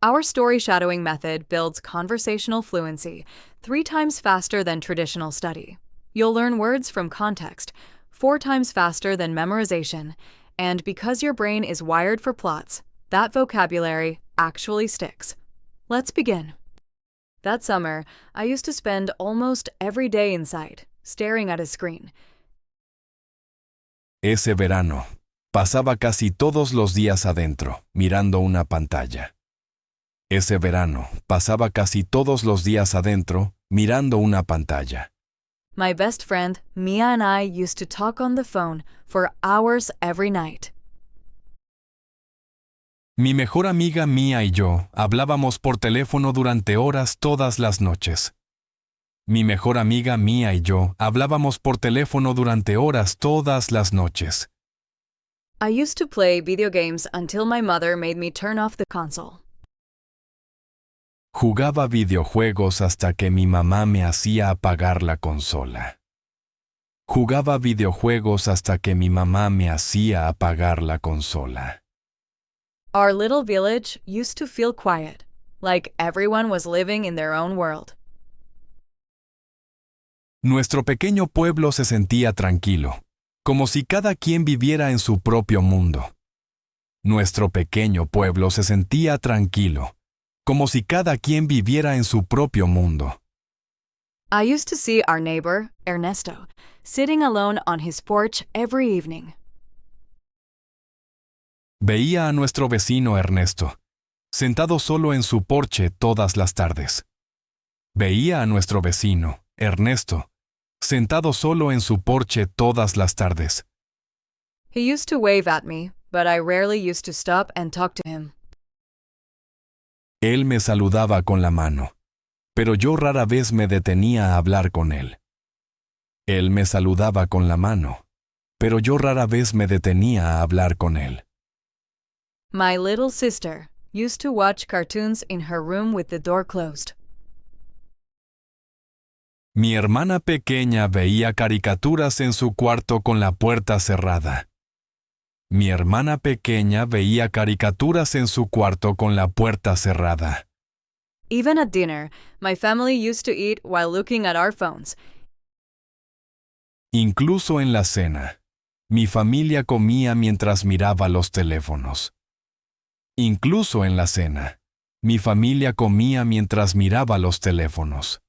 Our story shadowing method builds conversational fluency 3 times faster than traditional study. You'll learn words from context 4 times faster than memorization, and because your brain is wired for plots, that vocabulary actually sticks. Let's begin. That summer, I used to spend almost every day inside, staring at a screen. Ese verano, pasaba casi todos los días adentro, mirando una pantalla. Ese verano, pasaba casi todos los días adentro, mirando una pantalla. My best friend, Mia, and I used to talk on the phone for hours every night. Mi mejor amiga Mia y yo hablábamos por teléfono durante horas todas las noches. Mi mejor amiga Mia y yo hablábamos por teléfono durante horas todas las noches. I used to play video games until my mother made me turn off the console. Jugaba videojuegos hasta que mi mamá me hacía apagar la consola. Jugaba videojuegos hasta que mi mamá me hacía apagar la consola. Our little village used to feel quiet, like everyone was living in their own world. Nuestro pequeño pueblo se sentía tranquilo, como si cada quien viviera en su propio mundo. Nuestro pequeño pueblo se sentía tranquilo, como si cada quien viviera en su propio mundo. I used to see our neighbor, Ernesto, sitting alone on his porch every evening. Veía a nuestro vecino Ernesto, sentado solo en su porche todas las tardes. Veía a nuestro vecino, Ernesto, sentado solo en su porche todas las tardes. He used to wave at me, but I rarely used to stop and talk to him. Él me saludaba con la mano, pero yo rara vez me detenía a hablar con él. Él me saludaba con la mano, pero yo rara vez me detenía a hablar con él. My little sister used to watch cartoons in her room with the door closed. Mi hermana pequeña veía caricaturas en su cuarto con la puerta cerrada. Mi hermana pequeña veía caricaturas en su cuarto con la puerta cerrada. Even at dinner, my family used to eat while looking at our phones. Incluso en la cena, mi familia comía mientras miraba los teléfonos. Incluso en la cena, mi familia comía mientras miraba los teléfonos.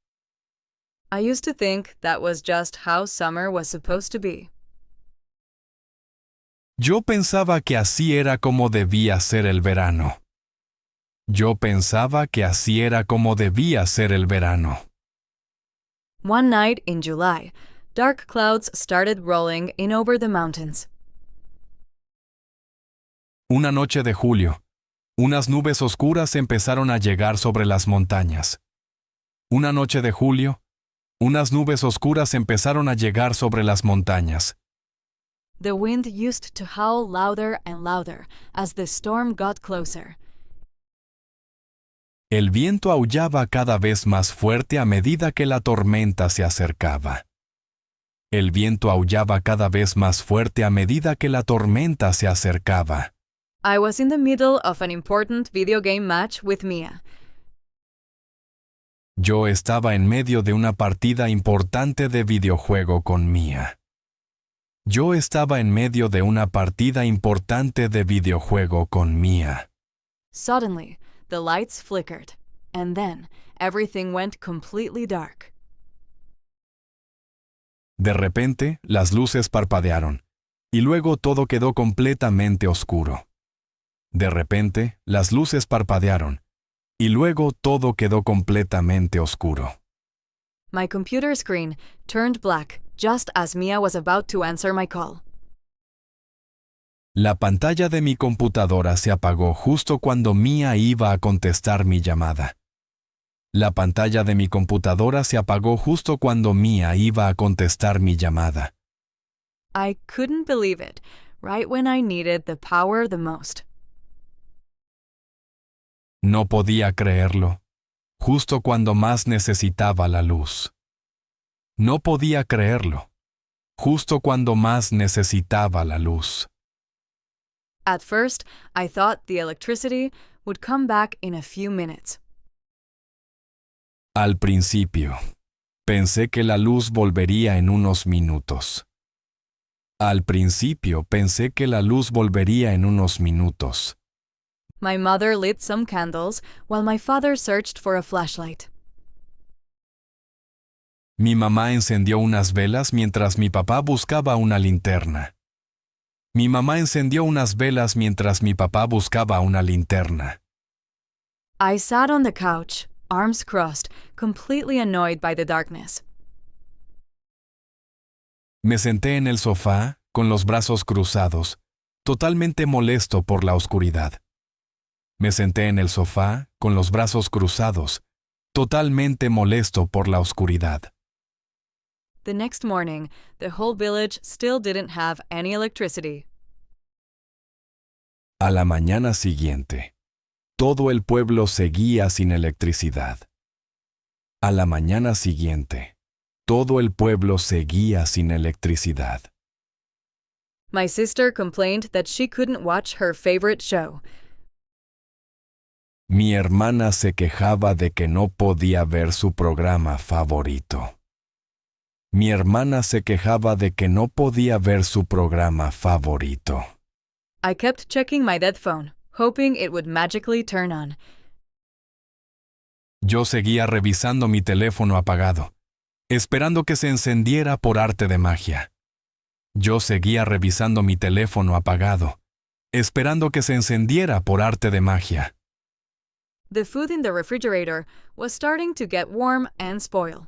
I used to think that was just how summer was supposed to be. Yo pensaba que así era como debía ser el verano. Yo pensaba que así era como debía ser el verano. One night in July, dark clouds started rolling in over the mountains. Una noche de julio, unas nubes oscuras empezaron a llegar sobre las montañas. Una noche de julio, unas nubes oscuras empezaron a llegar sobre las montañas. The wind used to howl louder and louder as the storm got closer. El viento aullaba cada vez más fuerte a medida que la tormenta se acercaba. El viento aullaba cada vez más fuerte a medida que la tormenta se acercaba. I was in the middle of an important video game match with Mia. Yo estaba en medio de una partida importante de videojuego con Mia. Yo estaba en medio de una partida importante de videojuego con Mia. Suddenly, the lights flickered, and then everything went completely dark. De repente, las luces parpadearon, y luego todo quedó completamente oscuro. De repente, las luces parpadearon, y luego todo quedó completamente oscuro. My computer screen turned black just as Mia was about to answer my call. La pantalla de mi computadora se apagó justo cuando Mia iba a contestar mi llamada. La pantalla de mi computadora se apagó justo cuando Mia iba a contestar mi llamada. I couldn't believe it, right when I needed the power the most. No podía creerlo, justo cuando más necesitaba la luz. No podía creerlo, justo cuando más necesitaba la luz. At first, I thought the electricity would come back in a few minutes. Al principio, pensé que la luz volvería en unos minutos. Al principio pensé que la luz volvería en unos minutos. My mother lit some candles while my father searched for a flashlight. Mi mamá encendió unas velas mientras mi papá buscaba una linterna. Mi mamá encendió unas velas mientras mi papá buscaba una linterna. I sat on the couch, arms crossed, completely annoyed by the darkness. Me senté en el sofá, con los brazos cruzados, totalmente molesto por la oscuridad. Me senté en el sofá, con los brazos cruzados, totalmente molesto por la oscuridad. The next morning, the whole village still didn't have any electricity. A la mañana siguiente, todo el pueblo seguía sin electricidad. A la mañana siguiente, todo el pueblo seguía sin electricidad. My sister complained that she couldn't watch her favorite show. Mi hermana se quejaba de que no podía ver su programa favorito. Mi hermana se quejaba de que no podía ver su programa favorito. I kept checking my dead phone, hoping it would magically turn on. Yo seguía revisando mi teléfono apagado, esperando que se encendiera por arte de magia. Yo seguía revisando mi teléfono apagado, esperando que se encendiera por arte de magia. The food in the refrigerator was starting to get warm and spoil.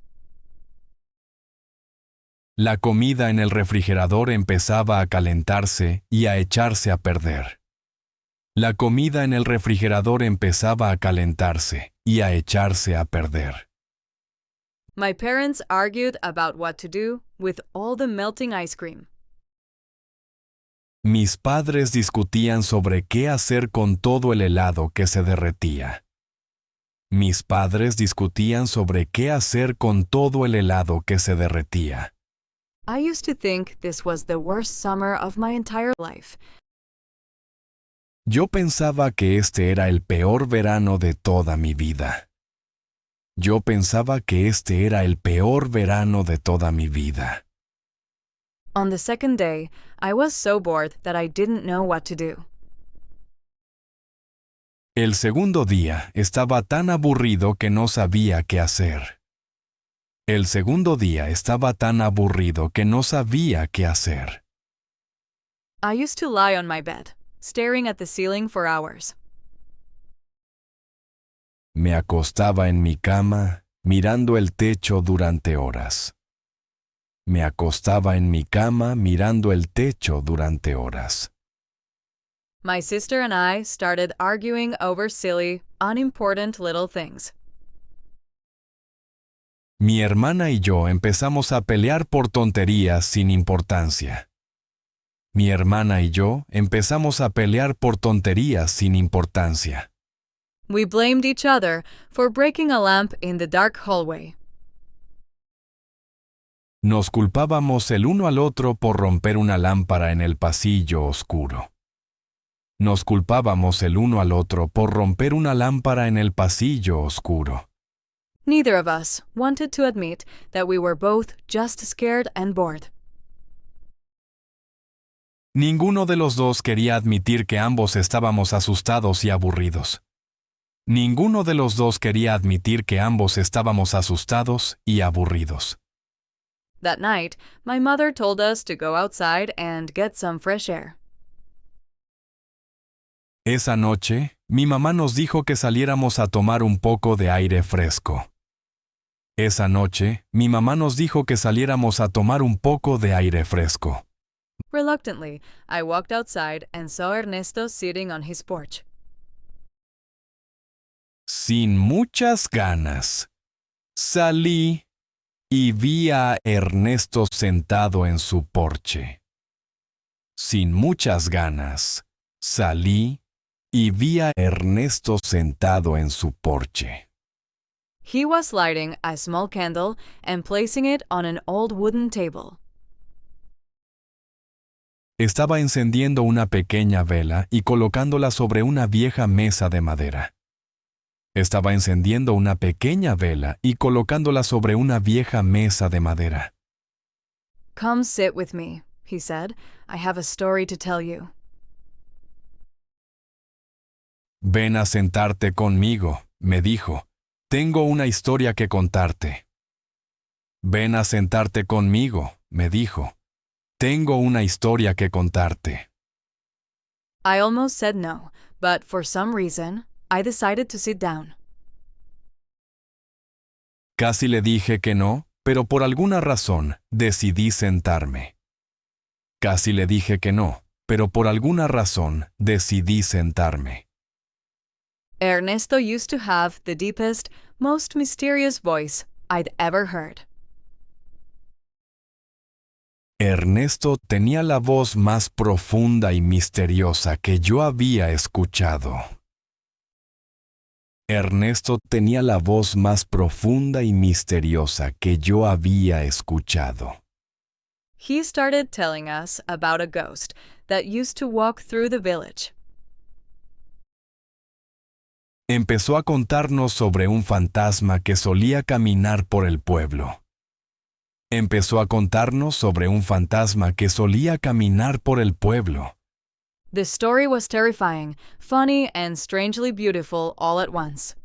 La comida en el refrigerador empezaba a calentarse y a echarse a perder. La comida en el refrigerador empezaba a calentarse y a echarse a perder. My parents argued about what to do with all the melting ice cream. Mis padres discutían sobre qué hacer con todo el helado que se derretía. Mis padres discutían sobre qué hacer con todo el helado que se derretía. I used to think this was the worst summer of my entire life. Yo pensaba que este era el peor verano de toda mi vida. Yo pensaba que este era el peor verano de toda mi vida. On the second day, I was so bored that I didn't know what to do. El segundo día estaba tan aburrido que no sabía qué hacer. El segundo día estaba tan aburrido que no sabía qué hacer. I used to lie on my bed, staring at the ceiling for hours. Me acostaba en mi cama, mirando el techo durante horas. Me acostaba en mi cama, mirando el techo durante horas. My sister and I started arguing over silly, unimportant little things. Mi hermana y yo empezamos a pelear por tonterías sin importancia. Mi hermana y yo empezamos a pelear por tonterías sin importancia. We blamed each other for breaking a lamp in the dark hallway. Nos culpábamos el uno al otro por romper una lámpara en el pasillo oscuro. Nos culpábamos el uno al otro por romper una lámpara en el pasillo oscuro. Neither of us wanted to admit that we were both just scared and bored. Ninguno de los dos quería admitir que ambos estábamos asustados y aburridos. Ninguno de los dos quería admitir que ambos estábamos asustados y aburridos. That night, my mother told us to go outside and get some fresh air. Esa noche, mi mamá nos dijo que saliéramos a tomar un poco de aire fresco. Esa noche, mi mamá nos dijo que saliéramos a tomar un poco de aire fresco. Reluctantly, I walked outside and saw Ernesto sitting on his porch. Sin muchas ganas, salí y vi a Ernesto sentado en su porche. Sin muchas ganas, salí y vi a Ernesto sentado en su porche. He was lighting a small candle and placing it on an old wooden table. Estaba encendiendo una pequeña vela y colocándola sobre una vieja mesa de madera. Estaba encendiendo una pequeña vela y colocándola sobre una vieja mesa de madera. Come sit with me, he said. I have a story to tell you. Ven a sentarte conmigo, me dijo. Tengo una historia que contarte. Ven a sentarte conmigo, me dijo. Tengo una historia que contarte. I almost said no, but for some reason, I decided to sit down. Casi le dije que no, pero por alguna razón decidí sentarme. Casi le dije que no, pero por alguna razón decidí sentarme. Ernesto used to have the deepest, most mysterious voice I'd ever heard. Ernesto tenía la voz más profunda y misteriosa que yo había escuchado. Ernesto tenía la voz más profunda y misteriosa que yo había escuchado. He started telling us about a ghost that used to walk through the village. Empezó a contarnos sobre un fantasma que solía caminar por el pueblo. Empezó a contarnos sobre un fantasma que solía caminar por el pueblo. The story was terrifying, funny, and strangely beautiful all at once.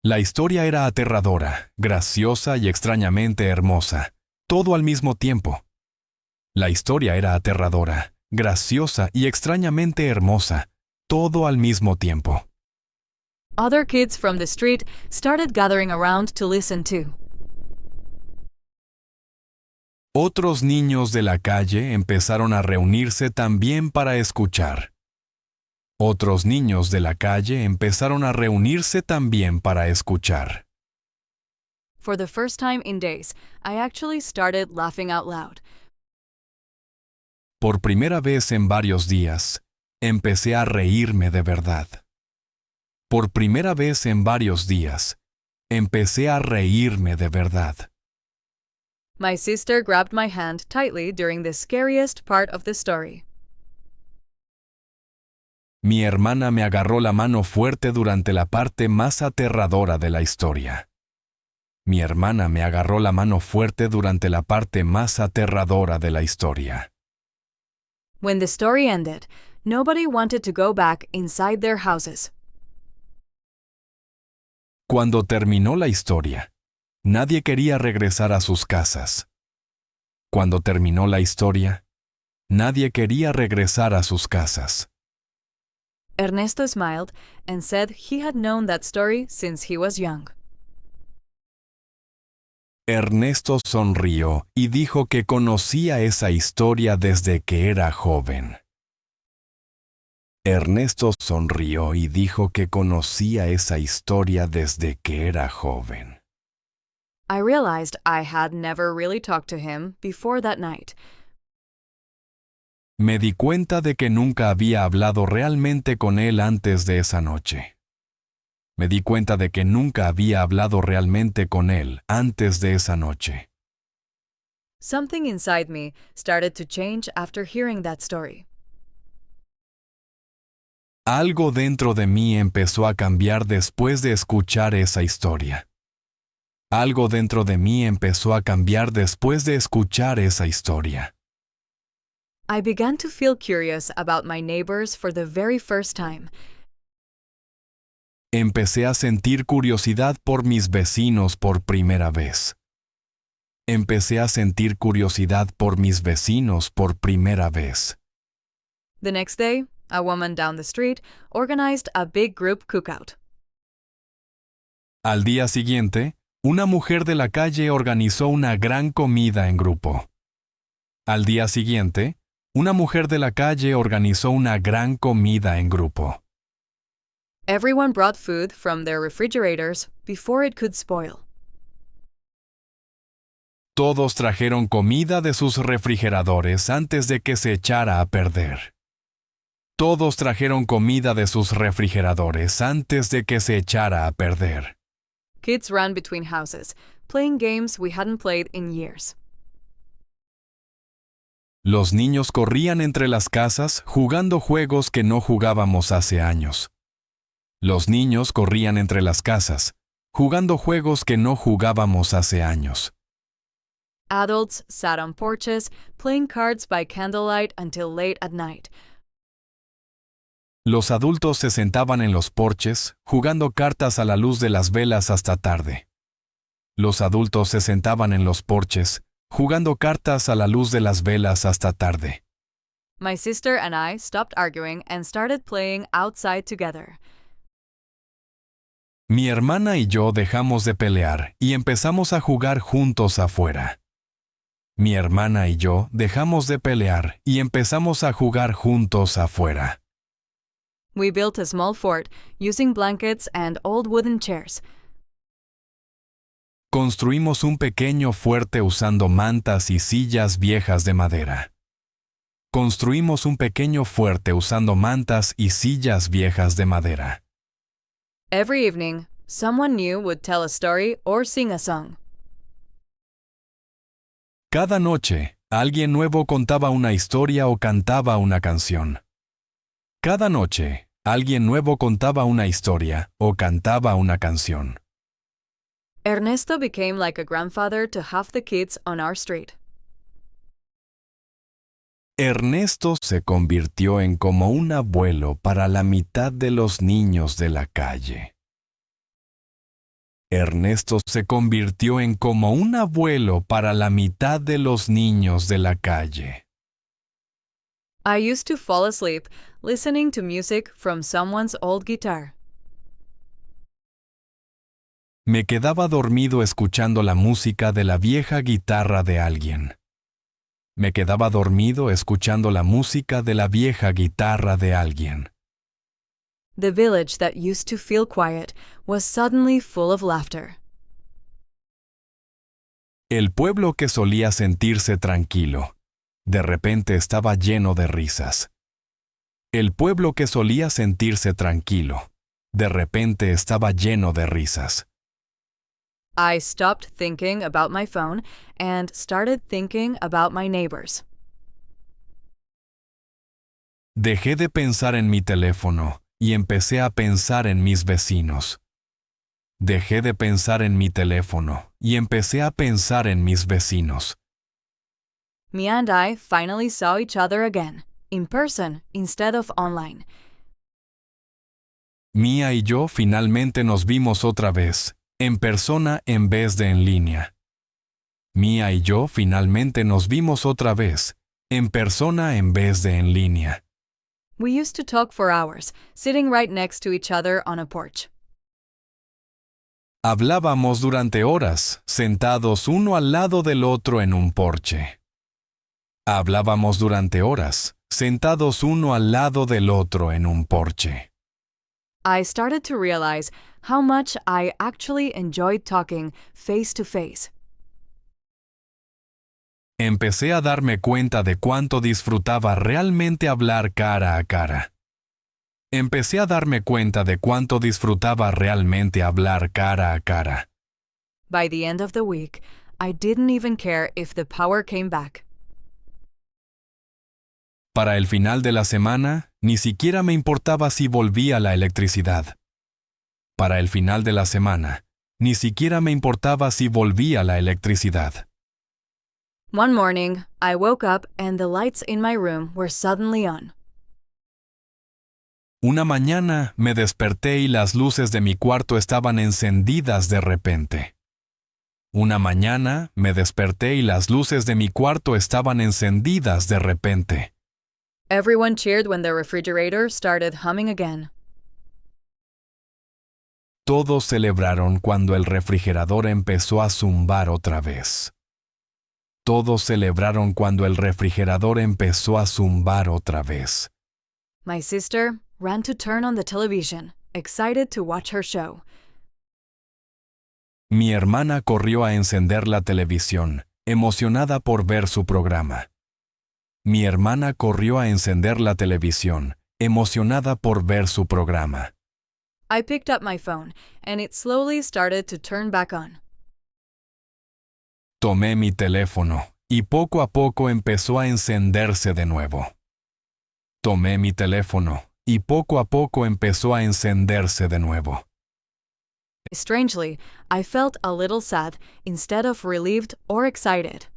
La historia era aterradora, graciosa y extrañamente hermosa, todo al mismo tiempo. La historia era aterradora, graciosa y extrañamente hermosa, todo al mismo tiempo. Other kids from the street started gathering around to listen too. Otros niños de la calle empezaron a reunirse también para escuchar. Otros niños de la calle empezaron a reunirse también para escuchar. For the first time in days, I actually started laughing out loud. Por primera vez en varios días, empecé a reírme de verdad. Por primera vez en varios días, empecé a reírme de verdad. My sister grabbed my hand tightly during the scariest part of the story. Mi hermana me agarró la mano fuerte durante la parte más aterradora de la historia. Mi hermana me agarró la mano fuerte durante la parte más aterradora de la historia. When the story ended, nobody wanted to go back inside their houses. Cuando terminó la historia, nadie quería regresar a sus casas. Cuando terminó la historia, nadie quería regresar a sus casas. Ernesto smiled and said he had known that story since he was young. Ernesto sonrió y dijo que conocía esa historia desde que era joven. Ernesto sonrió y dijo que conocía esa historia desde que era joven. I realized I had never really talked to him before that night. Me di cuenta de que nunca había hablado realmente con él antes de esa noche. Me di cuenta de que nunca había hablado realmente con él antes de esa noche. Something inside me started to change after hearing that story. Algo dentro de mí empezó a cambiar después de escuchar esa historia. Algo dentro de mí empezó a cambiar después de escuchar esa historia. I began to feel curious about my neighbors for the very first time. Empecé a sentir curiosidad por mis vecinos por primera vez. Empecé a sentir curiosidad por mis vecinos por primera vez. The next day, a woman down the street organized a big group cookout. Al día siguiente, una mujer de la calle organizó una gran comida en grupo. Al día siguiente, una mujer de la calle organizó una gran comida en grupo. Everyone brought food from their refrigerators before it could spoil. Todos trajeron comida de sus refrigeradores antes de que se echara a perder. Todos trajeron comida de sus refrigeradores antes de que se echara a perder. Kids ran between houses, playing games we hadn't played in years. Los niños corrían entre las casas jugando juegos que no jugábamos hace años. Los niños corrían entre las casas, jugando juegos que no jugábamos hace años. Adults sat on porches, playing cards by candlelight until late at night. Los adultos se sentaban en los porches, jugando cartas a la luz de las velas hasta tarde. Los adultos se sentaban en los porches, jugando cartas a la luz de las velas hasta tarde. My sister and I stopped arguing and started playing outside together. Mi hermana y yo dejamos de pelear y empezamos a jugar juntos afuera. Mi hermana y yo dejamos de pelear y empezamos a jugar juntos afuera. We built a small fort using blankets and old wooden chairs. Construimos un pequeño fuerte usando mantas y sillas viejas de madera. Construimos un pequeño fuerte usando mantas y sillas viejas de madera. Every evening, someone new would tell a story or sing a song. Cada noche, alguien nuevo contaba una historia o cantaba una canción. Cada noche, alguien nuevo contaba una historia o cantaba una canción. Ernesto became like a grandfather to half the kids on our street. Ernesto se convirtió en como un abuelo para la mitad de los niños de la calle. Ernesto se convirtió en como un abuelo para la mitad de los niños de la calle. I used to fall asleep listening to music from someone's old guitar. Me quedaba dormido escuchando la música de la vieja guitarra de alguien. Me quedaba dormido escuchando la música de la vieja guitarra de alguien. The village that used to feel quiet was suddenly full of laughter. El pueblo que solía sentirse tranquilo, de repente estaba lleno de risas. El pueblo que solía sentirse tranquilo, de repente estaba lleno de risas. I stopped thinking about my phone and started thinking about my neighbors. Dejé de pensar en mi teléfono y empecé a pensar en mis vecinos. Dejé de pensar en mi teléfono y empecé a pensar en mis vecinos. Mia and I finally saw each other again, in person instead of online. Mía y yo finalmente nos vimos otra vez, en persona en vez de en línea. Mía y yo finalmente nos vimos otra vez, en persona en vez de en línea. We used to talk for hours, sitting right next to each other on a porch. Hablábamos durante horas, sentados uno al lado del otro en un porche. Hablábamos durante horas, sentados uno al lado del otro en un porche. I started to realize how much I actually enjoyed talking face to face. Empecé a darme cuenta de cuánto disfrutaba realmente hablar cara a cara. Empecé a darme cuenta de cuánto disfrutaba realmente hablar cara a cara. By the end of the week, I didn't even care if the power came back. Para el final de la semana, ni siquiera me importaba si volvía la electricidad. Para el final de la semana, ni siquiera me importaba si volvía la electricidad. One morning, I woke up and the lights in my room were suddenly on. Una mañana me desperté y las luces de mi cuarto estaban encendidas de repente. Una mañana me desperté y las luces de mi cuarto estaban encendidas de repente. Everyone cheered when the refrigerator started humming again. Todos celebraron cuando el refrigerador empezó a zumbar otra vez. Todos celebraron cuando el refrigerador empezó a zumbar otra vez. My sister ran to turn on the television, excited to watch her show. Mi hermana corrió a encender la televisión, emocionada por ver su programa. Mi hermana corrió a encender la televisión, emocionada por ver su programa. I picked up my phone, and it slowly started to turn back on. Tomé mi teléfono y poco a poco empezó a encenderse de nuevo. Tomé mi teléfono y poco a poco empezó a encenderse de nuevo. Strangely, I felt a little sad instead of relieved or excited.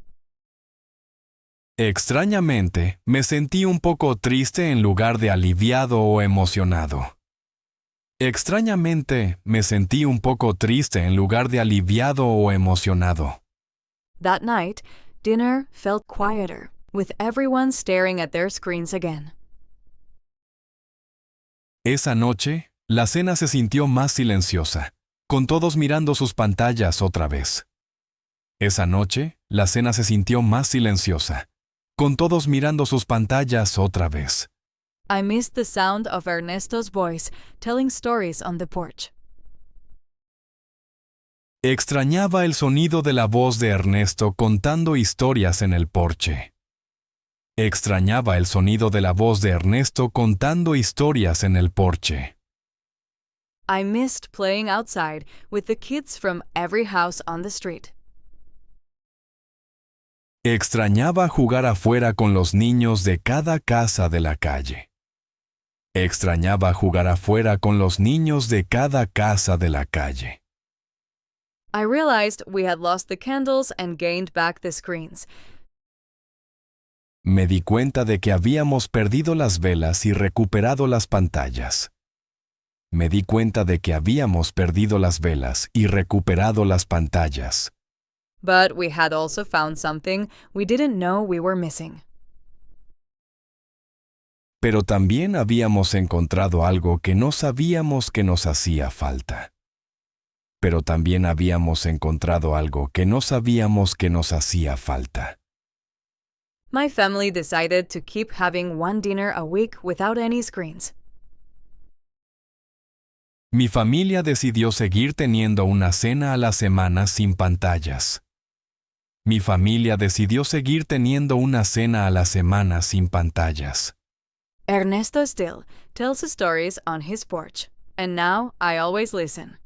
Extrañamente, me sentí un poco triste en lugar de aliviado o emocionado. Extrañamente, me sentí un poco triste en lugar de aliviado o emocionado. That night, dinner felt quieter, with everyone staring at their screens again. Esa noche, la cena se sintió más silenciosa, con todos mirando sus pantallas otra vez. Esa noche, la cena se sintió más silenciosa, con todos mirando sus pantallas otra vez. I missed the sound of Ernesto's voice telling stories on the porch. Extrañaba el sonido de la voz de Ernesto contando historias en el porche. Extrañaba el sonido de la voz de Ernesto contando historias en el porche. I missed playing outside with the kids from every house on the street. Extrañaba jugar afuera con los niños de cada casa de la calle. Extrañaba jugar afuera con los niños de cada casa de la calle. I realized we had lost the candles and gained back the screens. Me di cuenta de que habíamos perdido las velas y recuperado las pantallas. Me di cuenta de que habíamos perdido las velas y recuperado las pantallas. But we had also found something we didn't know we were missing. Pero también habíamos encontrado algo que no sabíamos que nos hacía falta. Pero también habíamos encontrado algo que no sabíamos que nos hacía falta. My family decided to keep having one dinner a week without any screens. Mi familia decidió seguir teniendo una cena a la semana sin pantallas. Mi familia decidió seguir teniendo una cena a la semana sin pantallas. Ernesto still tells his stories on his porch, and now I always listen.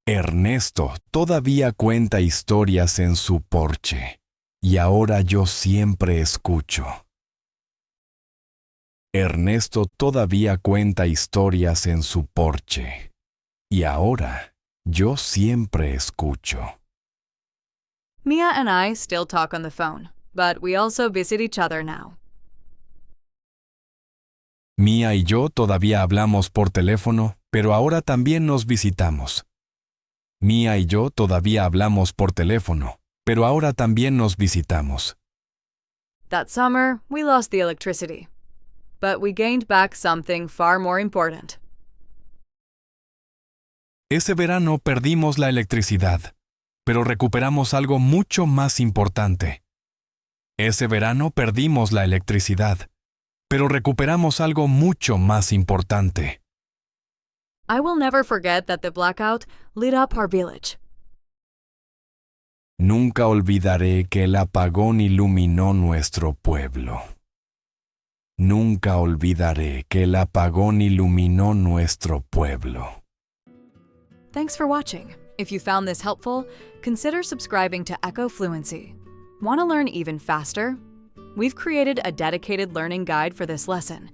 Ernesto todavía cuenta historias en su porche, y ahora yo siempre escucho. Ernesto todavía cuenta historias en su porche, y ahora yo siempre escucho. Mia and I still talk on the phone, but we also visit each other now. Mía y yo todavía hablamos por teléfono, pero ahora también nos visitamos. Mía y yo todavía hablamos por teléfono, pero ahora también nos visitamos. That summer, we lost the electricity, but we gained back something far more important. Ese verano perdimos la electricidad, pero recuperamos algo mucho más importante. Ese verano perdimos la electricidad, pero recuperamos algo mucho más importante. I will never forget that the blackout lit up our village. Nunca olvidaré que el apagón iluminó nuestro pueblo. Nunca olvidaré que el apagón iluminó nuestro pueblo. Thanks for watching. If you found this helpful, consider subscribing to Echo Fluency. Want to learn even faster? We've created a dedicated learning guide for this lesson.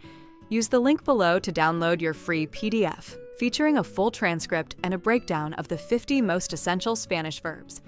Use the link below to download your free PDF, featuring a full transcript and a breakdown of the 50 most essential Spanish verbs.